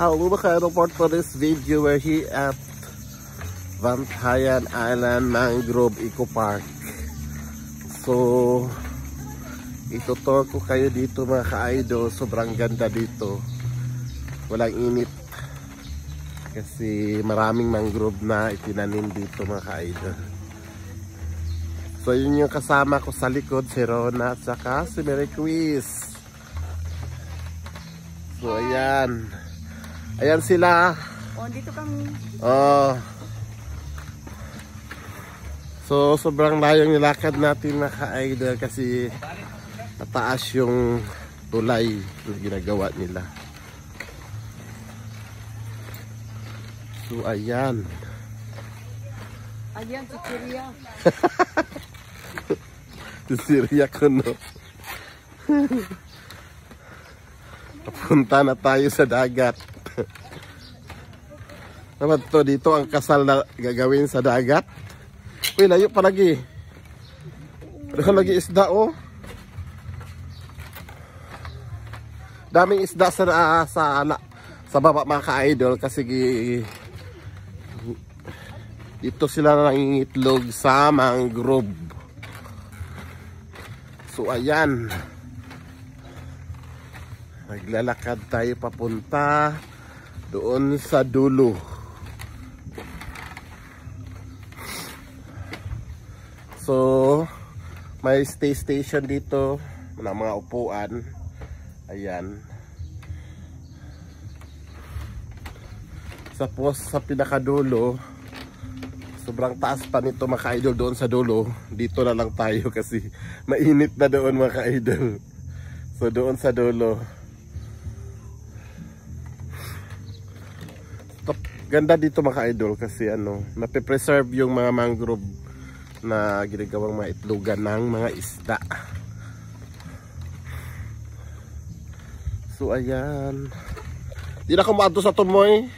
Hello mga report for this video. We're here at Bantayan Island Mangrove Eco Park. So itutur ko kayo dito mga ka-idol. Sobrang ganda dito. Walang init kasi maraming mangrove na itinanim dito mga ka-idol. So yun yung kasama ko sa likod, si Rona at saka si Mary Quiz. So ayan. Ayan sila. Oh, dito kami. Oh. So sobrang layong nilakad natin mga ka-idol kasi mataas yung tulay na ginagawa nila. So ayan. Ayan si Syria. Si Syria ko no. Papunta na tayo sa dagat. Naman to dito ang kasal na gagawin sa dagat. Uy, layo pa lagi. Doon lagi isda oh. Daming isda sa baba mga ka-idol kasi dito sila nangingitlog sa mangrove. So ayan. Maglalakad tayo papunta doon sa dulo. So may stay station dito na mga upuan. Ayan. Tapos sa pinakadulo, sobrang taas pa nito mga ka-idol doon sa dulo. Dito na lang tayo kasi mainit na doon mga ka-idol. So doon sa dulo. Ganda dito mga ka-idol kasi ano, nape-preserve yung mga mangrove na ginagawang mga itlogan ng mga isda. So ayan. Di na kumato sa tumoy.